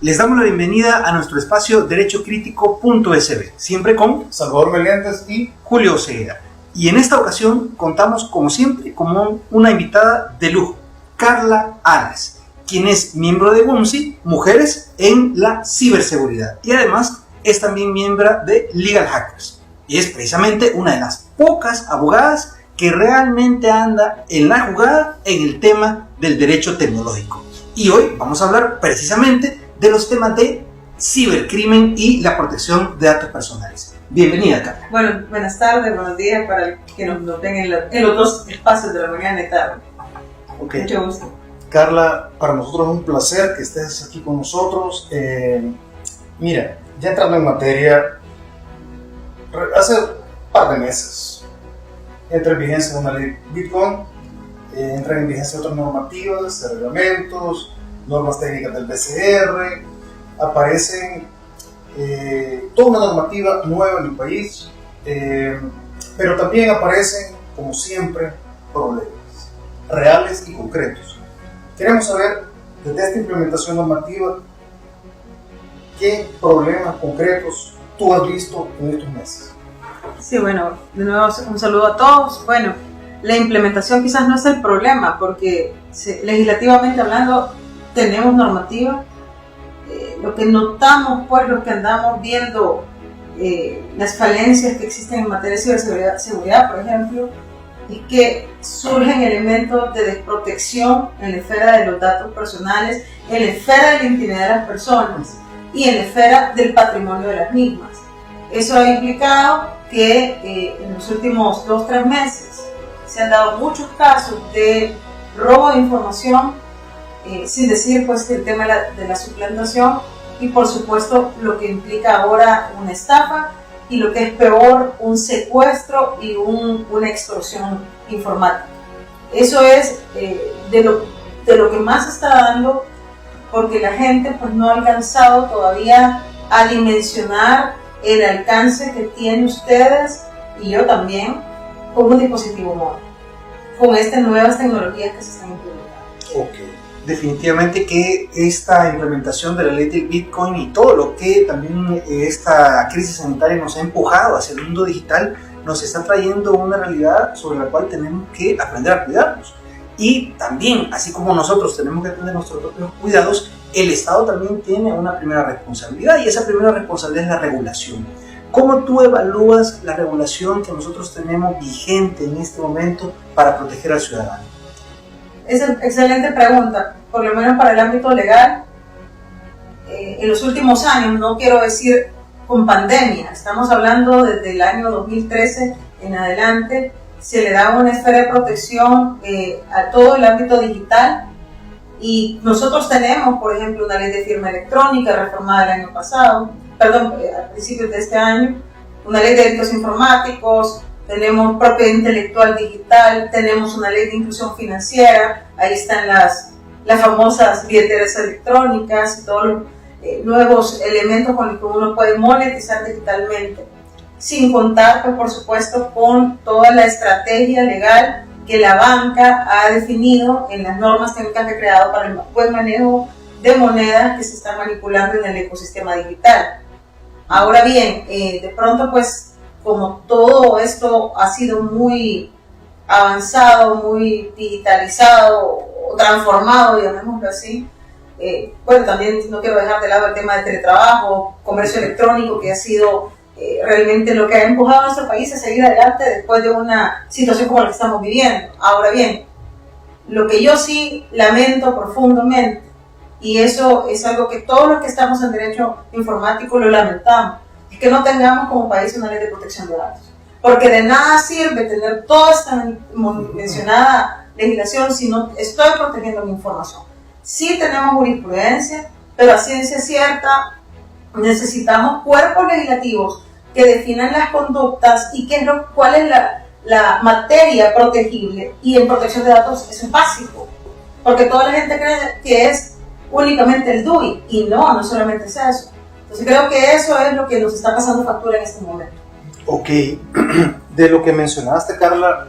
Les damos la bienvenida a nuestro espacio derechocrítico.sb, siempre con Salvador Melientes y Julio Oseguera. Y en esta ocasión contamos, como siempre, con una invitada de lujo, Carla Aras, quien es miembro de WOMSI, Mujeres en la Ciberseguridad, y además es también miembro de Legal Hackers. Y es precisamente una de las pocas abogadas que realmente anda en la jugada en el tema del derecho tecnológico. Y hoy vamos a hablar precisamente de los temas de cibercrimen y la protección de datos personales. Bienvenida, Carla. Bueno, buenas tardes, buenos días para los que nos ven en los dos espacios de la mañana y tarde. Okay. Mucho gusto. Carla, para nosotros es un placer que estés aquí con nosotros. Mira, ya entrando en materia, hace un par de meses entra en vigencia una ley Bitcoin, entra en vigencia otras normativas, reglamentos, normas técnicas del BCR, aparecen toda una normativa nueva en el país, pero también aparecen, como siempre, problemas reales y concretos. Queremos saber, desde esta implementación normativa, qué problemas concretos tú has visto en estos meses. Sí, bueno, de nuevo un saludo a todos. Bueno, la implementación quizás no es el problema, porque legislativamente hablando tenemos normativa. Lo que notamos, pues, lo que andamos viendo, las falencias que existen en materia de ciberseguridad, por ejemplo, es que surgen elementos de desprotección en la esfera de los datos personales, en la esfera de la intimidad de las personas y en la esfera del patrimonio de las mismas. Eso ha implicado que en los últimos 2-3 meses se han dado muchos casos de robo de información, sin decir pues el tema de la suplantación y por supuesto lo que implica ahora una estafa y lo que es peor, un secuestro y una extorsión informática. Eso es de lo que más está dando, porque la gente pues no ha alcanzado todavía a dimensionar el alcance que tienen ustedes y yo también con un dispositivo móvil, con estas nuevas tecnologías que se están implementando. Ok. Definitivamente que esta implementación de la ley del Bitcoin y todo lo que también esta crisis sanitaria nos ha empujado hacia el mundo digital nos está trayendo una realidad sobre la cual tenemos que aprender a cuidarnos. Y también, así como nosotros tenemos que tener nuestros propios cuidados, el Estado también tiene una primera responsabilidad, y esa primera responsabilidad es la regulación. ¿Cómo tú evalúas la regulación que nosotros tenemos vigente en este momento para proteger al ciudadano? Esa es excelente pregunta. Por lo menos para el ámbito legal, en los últimos años, no quiero decir con pandemia, estamos hablando desde el año 2013 en adelante, se le da una esfera de protección a todo el ámbito digital, y nosotros tenemos, por ejemplo, una ley de firma electrónica reformada el año pasado, a principios de este año, una ley de delitos informáticos, tenemos propiedad intelectual digital, tenemos una ley de inclusión financiera, ahí están las famosas billeteras electrónicas y todos los nuevos elementos con los que uno puede monetizar digitalmente, sin contar, pues, por supuesto, con toda la estrategia legal que la banca ha definido en las normas técnicas que ha creado para el buen manejo de monedas que se están manipulando en el ecosistema digital. Ahora bien, de pronto, pues, como todo esto ha sido muy avanzado, muy digitalizado o transformado, llamémoslo así, bueno, también no quiero dejar de lado el tema de teletrabajo, comercio electrónico, que ha sido realmente lo que ha empujado a nuestro país a seguir adelante después de una situación como la que estamos viviendo. Ahora bien, lo que yo sí lamento profundamente, y eso es algo que todos los que estamos en derecho informático lo lamentamos, es que no tengamos como país una ley de protección de datos. Porque de nada sirve tener toda esta mencionada legislación si no estoy protegiendo mi información. Sí tenemos jurisprudencia, pero a ciencia cierta necesitamos cuerpos legislativos que definan las conductas y cuál es la materia protegible, y en protección de datos es un básico. Porque toda la gente cree que es únicamente el DUI, y no solamente es eso. Entonces creo que eso es lo que nos está pasando factura en este momento. Ok, de lo que mencionaste, Carla,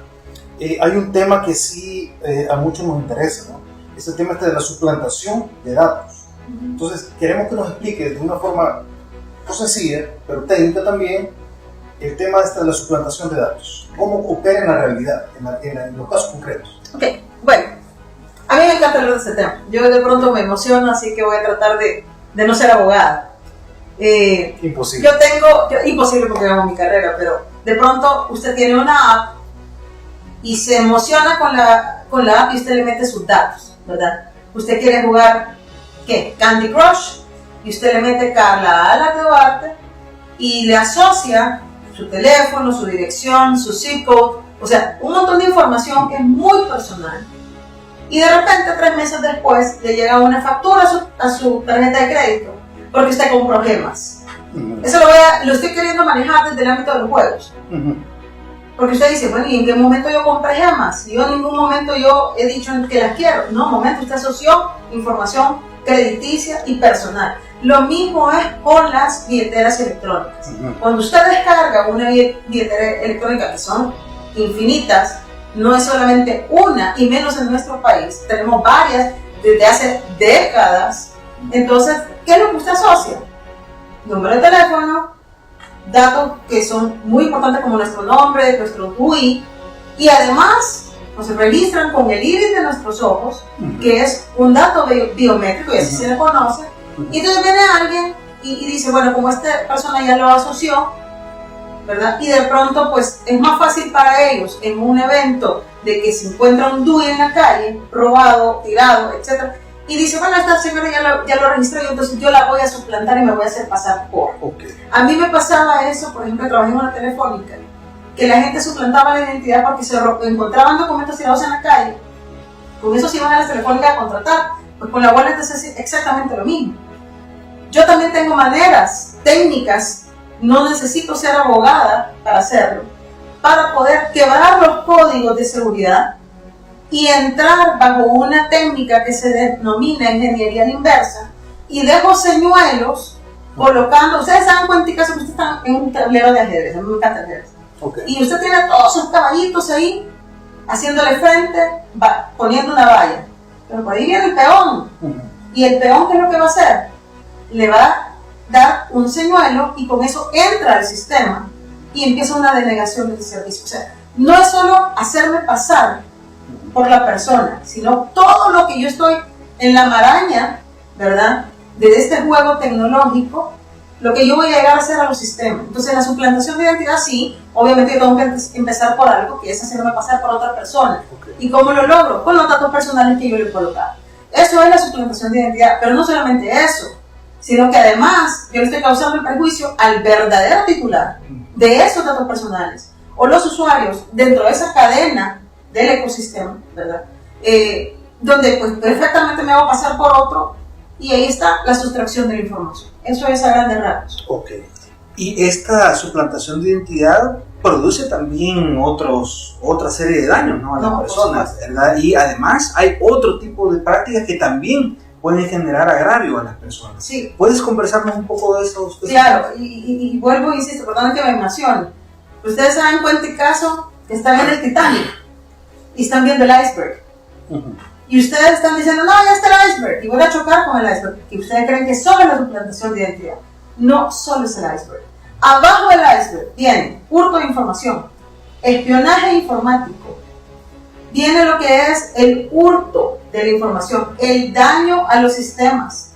hay un tema que sí a muchos nos interesa, ¿no? Es el tema de la suplantación de datos. Entonces, queremos que nos expliques de una forma sencilla, pero técnica también, el tema de la suplantación de datos. ¿Cómo opera en la realidad, en los casos concretos? Ok, bueno, a mí me encanta hablar de este tema. Yo de pronto me emociono, así que voy a tratar de no ser abogada. Imposible. Imposible porque hago mi carrera, pero de pronto usted tiene una app y se emociona con la app y usted le mete sus datos, ¿verdad? Usted quiere jugar, ¿qué? Candy Crush, y usted le mete Carla Alas de Duarte y le asocia su teléfono, su dirección, su zip code, o sea, un montón de información que es muy personal. Y de repente, 3 meses después, le llega una factura a su tarjeta de crédito porque usted compró gemas. Eso lo estoy queriendo manejar desde el ámbito de los juegos. Porque usted dice, bueno, ¿y en qué momento yo compré gemas? Yo en ningún momento yo he dicho que las quiero. No, en un momento usted asoció información crediticia y personal. Lo mismo es con las billeteras electrónicas. Cuando usted descarga una billetera electrónica, que son infinitas, no es solamente una, y menos en nuestro país, tenemos varias desde hace décadas. Entonces, ¿qué es lo que usted asocia? Número de teléfono, datos que son muy importantes como nuestro nombre, nuestro DUI, y además nos registran con el iris de nuestros ojos, que es un dato biométrico y así se le conoce. Y entonces viene alguien y dice, bueno, como esta persona ya lo asoció, ¿verdad? Y de pronto pues es más fácil para ellos en un evento de que se encuentra un DUI en la calle, robado, tirado, etc. Y dice, bueno, esta señora ya lo registró y entonces yo la voy a suplantar y me voy a hacer pasar por. A mí me pasaba eso, por ejemplo, trabajé en una telefónica, que la gente suplantaba la identidad porque se encontraban documentos tirados en la calle. Con eso se iban a las telefónicas a contratar. Pues con la wallet es exactamente lo mismo. Yo también tengo maneras técnicas, no necesito ser abogada para hacerlo, para poder quebrar los códigos de seguridad y entrar bajo una técnica que se denomina ingeniería inversa y dejo señuelos colocando, ustedes se dan cuenta que usted está en un tablero de ajedrez, a mí me encanta el ajedrez, y usted tiene todos sus caballitos ahí, haciéndole frente, poniendo una valla, pero por ahí viene el peón, y el peón, ¿qué es lo que va a hacer? Le va a dar un señuelo y con eso entra al sistema y empieza una denegación del servicio. O sea, no es solo hacerme pasar por la persona, sino todo lo que yo estoy en la maraña, ¿verdad?, de este juego tecnológico, lo que yo voy a llegar a hacer a los sistemas. Entonces, la suplantación de identidad, sí, obviamente yo tengo que empezar por algo, que es hacerme pasar por otra persona. ¿Y cómo lo logro? Con los datos personales que yo le he colocado. Eso es la suplantación de identidad, pero no solamente eso, sino que además yo le estoy causando el perjuicio al verdadero titular de esos datos personales, o los usuarios dentro de esa cadena del ecosistema, ¿verdad? Donde pues perfectamente me hago pasar por otro, y ahí está la sustracción de la información. Eso es a grandes rasgos. Y esta suplantación de identidad produce también otra serie de daños, ¿no?, a las personas, ¿verdad? Y además hay otro tipo de prácticas que también pueden generar agravio a las personas. Sí. ¿Puedes conversarnos un poco de eso? Claro, y vuelvo e insisto, perdón que me emocione. Ustedes se dan cuenta el caso que están en el Titanic y están viendo el iceberg. Y ustedes están diciendo, no, ya está el iceberg, y voy a chocar con el iceberg. Y ustedes creen que solo es la suplantación de identidad. No solo es el iceberg. Abajo del iceberg viene hurto de información, espionaje informático, viene lo que es el hurto de la información, el daño a los sistemas,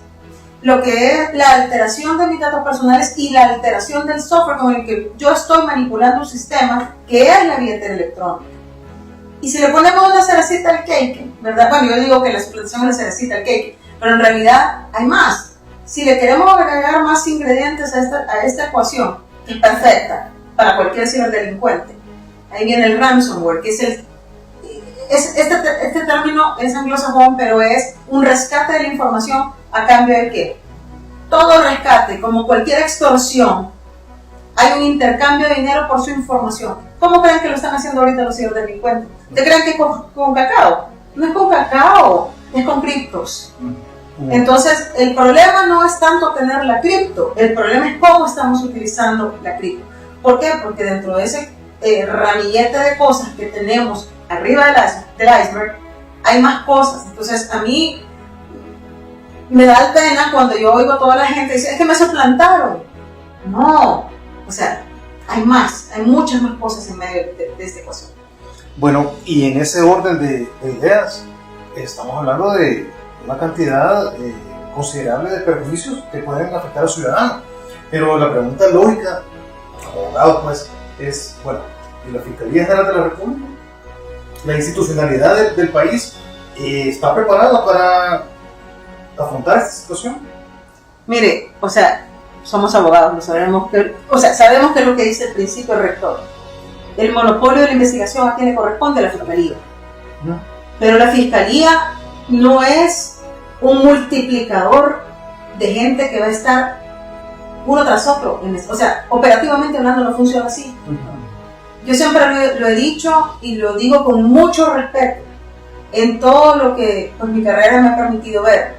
lo que es la alteración de mis datos personales y la alteración del software con el que yo estoy manipulando un sistema, que es la billetera electrónica. Y si le ponemos una cerecita al cake, ¿verdad? Bueno, yo digo que la suplantación es la cerecita al cake, pero en realidad hay más. Si le queremos agregar más ingredientes a esta ecuación, que es perfecta para cualquier ciberdelincuente, ahí viene el ransomware, que es este término es anglosajón, pero es un rescate de la información a cambio de ¿qué? Todo rescate, como cualquier extorsión, hay un intercambio de dinero por su información. ¿Cómo creen que lo están haciendo ahorita los ciberdelincuentes? ¿Te creen que es con cacao? No es con cacao, es con criptos. Entonces, el problema no es tanto tener la cripto, el problema es cómo estamos utilizando la cripto. ¿Por qué? Porque dentro de ese ramillete de cosas que tenemos arriba del iceberg, hay más cosas. Entonces, a mí me da pena cuando yo oigo a toda la gente decir, es que me suplantaron. No, o sea, hay muchas más cosas en medio de esta ecuación. Bueno, y en ese orden de ideas, estamos hablando de una cantidad considerable de perjuicios que pueden afectar al ciudadano. Pero la pregunta lógica, como abogado, pues, es, bueno, ¿y la Fiscalía General de la República? ¿La institucionalidad del país está preparada para afrontar esta situación? Mire, o sea, somos abogados, no sabemos sabemos que es lo que dice el principio rector. El monopolio de la investigación a quien le corresponde, a la Fiscalía. No. Pero la Fiscalía no es un multiplicador de gente que va a estar uno tras otro. O sea, operativamente hablando no funciona así. Yo siempre lo he dicho y lo digo con mucho respeto en todo lo que pues, mi carrera me ha permitido ver.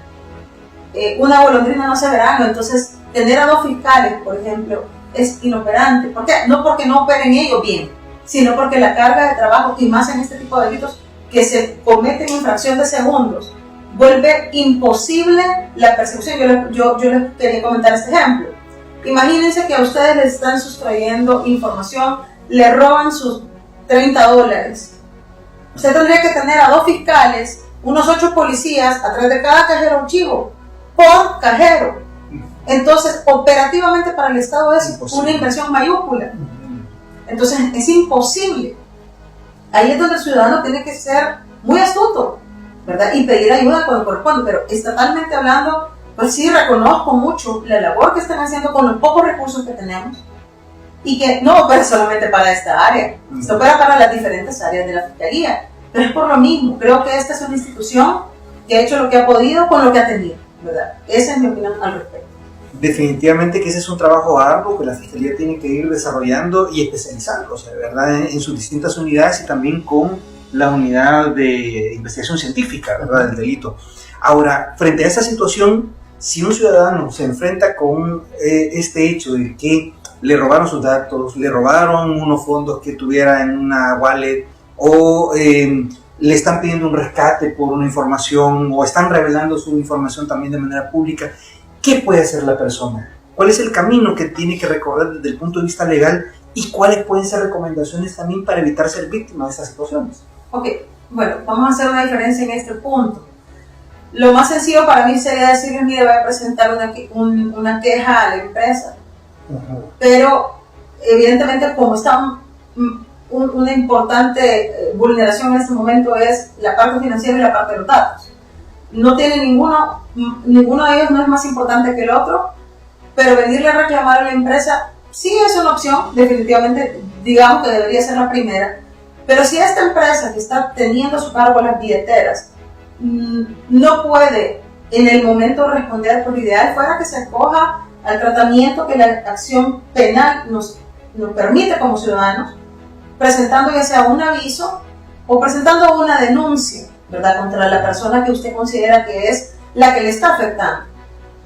Una golondrina no hace verano, entonces tener a 2 fiscales, por ejemplo, es inoperante. ¿Por qué? No porque no operen ellos bien, sino porque la carga de trabajo, y más en este tipo de delitos que se cometen en fracción de segundos, vuelve imposible la persecución. Yo les quería comentar este ejemplo. Imagínense que a ustedes les están sustrayendo información, le roban sus $30. Usted tendría que tener a 2 fiscales, unos 8 policías, atrás de cada cajero un chivo, por cajero. Entonces, operativamente para el Estado es imposible. Una inversión mayúscula. Entonces, es imposible. Ahí es donde el ciudadano tiene que ser muy astuto, ¿verdad? Y pedir ayuda cuando corresponde. Pero estatalmente hablando, pues sí reconozco mucho la labor que están haciendo con los pocos recursos que tenemos. Y que no opera solamente para esta área, esto opera para las diferentes áreas de la Fiscalía. Pero es por lo mismo, creo que esta es una institución que ha hecho lo que ha podido con lo que ha tenido, ¿verdad? Esa es mi opinión al respecto. Definitivamente que ese es un trabajo arduo que la Fiscalía tiene que ir desarrollando y especializando, o sea, ¿verdad? En sus distintas unidades y también con la unidad de investigación científica, ¿verdad? Del delito. Ahora, frente a esta situación, si un ciudadano se enfrenta con este hecho de que le robaron sus datos, le robaron unos fondos que tuviera en una wallet o le están pidiendo un rescate por una información o están revelando su información también de manera pública, ¿qué puede hacer la persona? ¿Cuál es el camino que tiene que recorrer desde el punto de vista legal y cuáles pueden ser recomendaciones también para evitar ser víctima de estas situaciones? Ok, bueno, vamos a hacer una diferencia en este punto. Lo más sencillo para mí sería decirle, mire, voy a presentar una queja a la empresa. Pero evidentemente como está una importante vulneración en este momento es la parte financiera y la parte de los datos. No tiene ninguno de ellos no es más importante que el otro, pero venirle a reclamar a la empresa sí es una opción, definitivamente digamos que debería ser la primera, pero si esta empresa que está teniendo a su cargo las billeteras no puede en el momento responder, por lo ideal fuera que se acoja al tratamiento que la acción penal nos permite como ciudadanos, presentando ya sea un aviso o presentando una denuncia, ¿verdad?, contra la persona que usted considera que es la que le está afectando.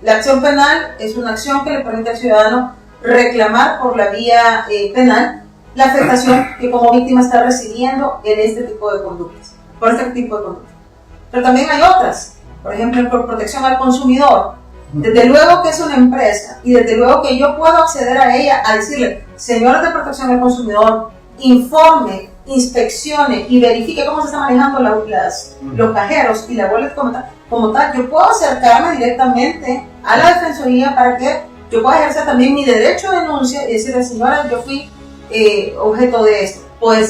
La acción penal es una acción que le permite al ciudadano reclamar por la vía penal la afectación que como víctima está recibiendo en este tipo de conductas, por este tipo de conductas. Pero también hay otras, por ejemplo, por protección al consumidor. Desde luego que es una empresa y desde luego que yo puedo acceder a ella a decirle, señores de protección al consumidor, informe, inspeccione y verifique cómo se están manejando los cajeros y la wallet como tal. Yo puedo acercarme directamente a la defensoría para que yo pueda ejercer también mi derecho de denuncia y decirle, señora, yo fui objeto de esto. Puede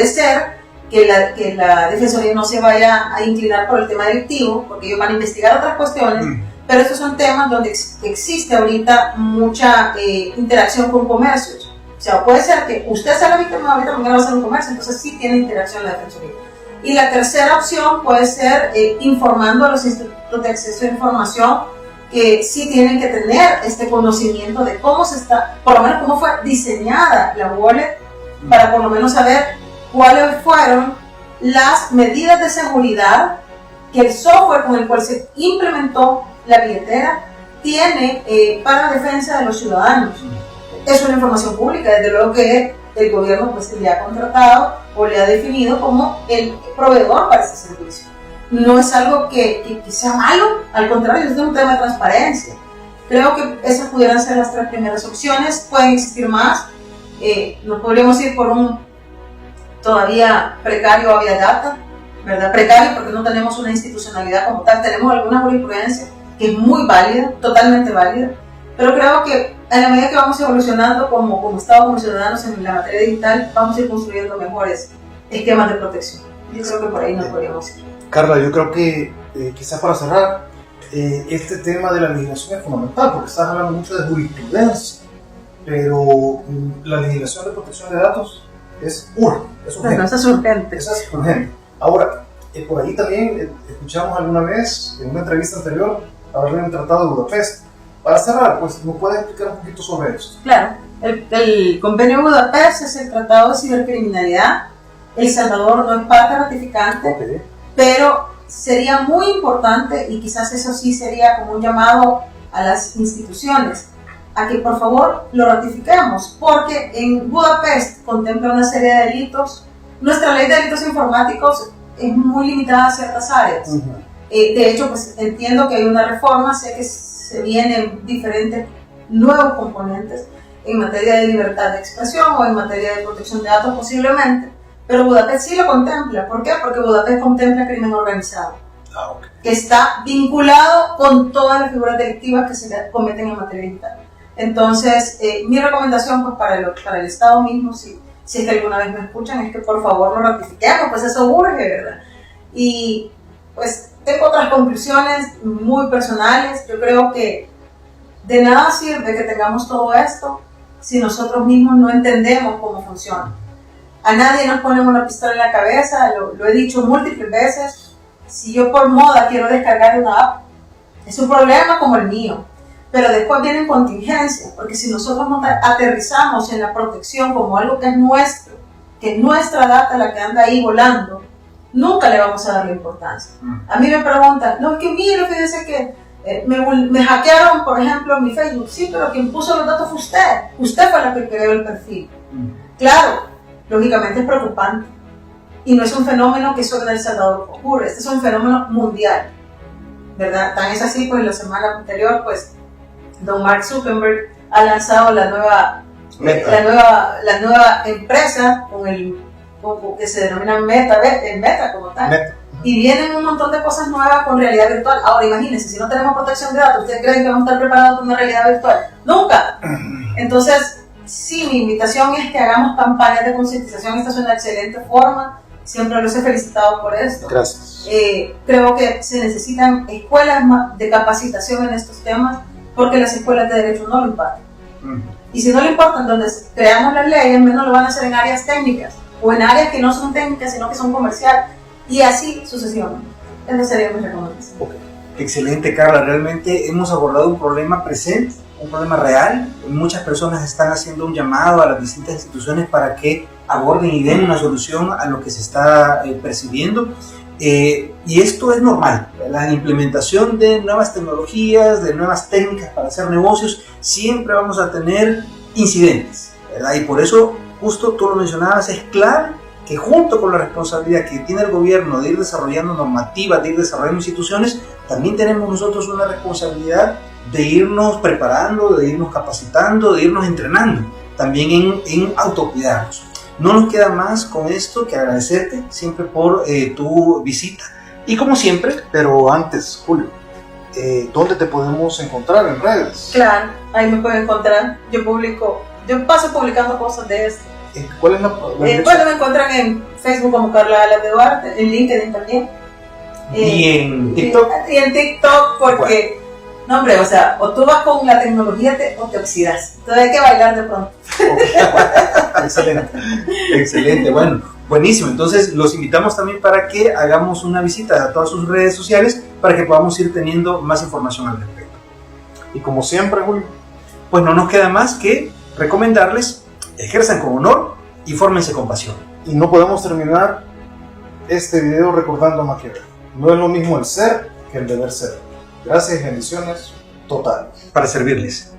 ser que la defensoría no se vaya a inclinar por el tema delictivo, porque ellos van a investigar otras cuestiones, pero estos son temas donde existe ahorita mucha interacción con comercios. O sea, puede ser que usted sea la víctima, ahorita mañana va a ser un comercio, entonces sí tiene interacción la defensoría. Y la tercera opción puede ser informando a los institutos de acceso a información que sí tienen que tener este conocimiento de cómo se está, por lo menos cómo fue diseñada la wallet, para por lo menos saber cuáles fueron las medidas de seguridad que el software con el cual se implementó la billetera tiene para la defensa de los ciudadanos. Es una información pública, desde luego que el gobierno pues le ha contratado o le ha definido como el proveedor para ese servicio. no es algo que sea malo, al contrario, es un tema de transparencia. Creo que esas pudieran ser las 3 primeras opciones, pueden existir más. Nos podríamos ir por un todavía precario Avia Data, ¿verdad? Precario porque no tenemos una institucionalidad como tal, tenemos alguna jurisprudencia que es muy válida, totalmente válida, pero creo que a la medida que vamos evolucionando como Estado, como ciudadanos en la materia digital, vamos a ir construyendo mejores esquemas de protección. Yo creo que por ahí nos podríamos ir. Carla, yo creo que quizás para cerrar, este tema de la legislación es fundamental, porque estás hablando mucho de jurisprudencia, pero la legislación de protección de datos es urgente. Bueno, eso es urgente. Eso es urgente. Ahora, por ahí también escuchamos alguna vez, en una entrevista anterior, hablar del Tratado de Budapest. Para cerrar, pues, ¿nos puedes explicar un poquito sobre eso? Claro, el Convenio de Budapest es el Tratado de Cibercriminalidad. El Salvador no es parte ratificante, Okay. pero sería muy importante, y quizás eso sí sería como un llamado a las instituciones, a que por favor lo ratifiquemos, porque en Budapest contempla una serie de delitos. Nuestra ley de delitos informáticos es muy limitada a ciertas áreas. Uh-huh. De hecho, pues entiendo que hay una reforma, sé que se vienen diferentes nuevos componentes en materia de libertad de expresión o en materia de protección de datos posiblemente, pero Budapest sí lo contempla. ¿Por qué? Porque Budapest contempla crimen organizado, Okay. que está vinculado con todas las figuras delictivas que se cometen en materia digital. Entonces, mi recomendación pues, para el Estado mismo, si es que alguna vez me escuchan, es que por favor lo ratifiquemos, pues eso urge, ¿verdad? Y pues tengo otras conclusiones muy personales. Yo creo que de nada sirve que tengamos todo esto si nosotros mismos no entendemos cómo funciona. A nadie nos ponen una pistola en la cabeza, lo he dicho múltiples veces. Si yo por moda quiero descargar una app, es un problema como el mío, pero después vienen contingencias, porque si nosotros no aterrizamos en la protección como algo que es nuestro, que es nuestra data la que anda ahí volando, nunca le vamos a dar la importancia. A mí me preguntan, no, es que mire, fíjese que me hackearon, por ejemplo, mi Facebook. Sí, pero quien puso los datos fue usted. Usted fue la que creó el perfil. Claro, lógicamente es preocupante. Y no es un fenómeno que solo en El Salvador ocurre, este es un fenómeno mundial, ¿verdad? Tan es así, pues la semana anterior, pues, don Mark Zuckerberg ha lanzado la nueva empresa que se denomina Meta como tal. Meta. Y vienen un montón de cosas nuevas con realidad virtual. Ahora imagínense, si no tenemos protección de datos, ¿ustedes creen que vamos a estar preparados para una realidad virtual? ¡Nunca! Entonces, sí, mi invitación es que hagamos campañas de concientización. Esta es una excelente forma. Siempre los he felicitado por esto. Gracias. Creo que se necesitan escuelas de capacitación en estos temas, porque las escuelas de derecho no lo imparten. Y si no lo importan, donde creamos las leyes, menos lo van a hacer en áreas técnicas o en áreas que no son técnicas, sino que son comerciales, y así sucesivamente. Esa sería mi recomendación. Okay. Excelente, Carla. Realmente hemos abordado un problema presente, un problema real. Muchas personas están haciendo un llamado a las distintas instituciones para que aborden y den una solución a lo que se está percibiendo. Y esto es normal. La implementación de nuevas tecnologías, de nuevas técnicas para hacer negocios, siempre vamos a tener incidentes, ¿verdad? Y por eso, justo tú lo mencionabas, es clave que junto con la responsabilidad que tiene el gobierno de ir desarrollando normativas, de ir desarrollando instituciones, también tenemos nosotros una responsabilidad de irnos preparando, de irnos capacitando, de irnos entrenando, también en autocuidarnos. No nos queda más con esto que agradecerte siempre por tu visita. Y como siempre... Pero antes, Julio, ¿dónde te podemos encontrar en redes? Claro, ahí me pueden encontrar. Yo paso publicando cosas de esto. ¿Cuál es la Bueno, me encuentran en Facebook como Carla Alas de Duarte, en LinkedIn también. ¿Y en TikTok? Y en TikTok, porque, no hombre, o sea, o tú vas con la tecnología o te oxidas. Entonces hay que bailar de pronto. Excelente, excelente, bueno, buenísimo. Entonces los invitamos también para que hagamos una visita a todas sus redes sociales para que podamos ir teniendo más información al respecto. Y como siempre, Julio, pues no nos queda más que recomendarles: ejerzan con honor y fórmense con pasión. y no podemos terminar este video recordando a Maquiavelo. No es lo mismo el ser que el deber ser. Gracias y bendiciones totales. Para servirles.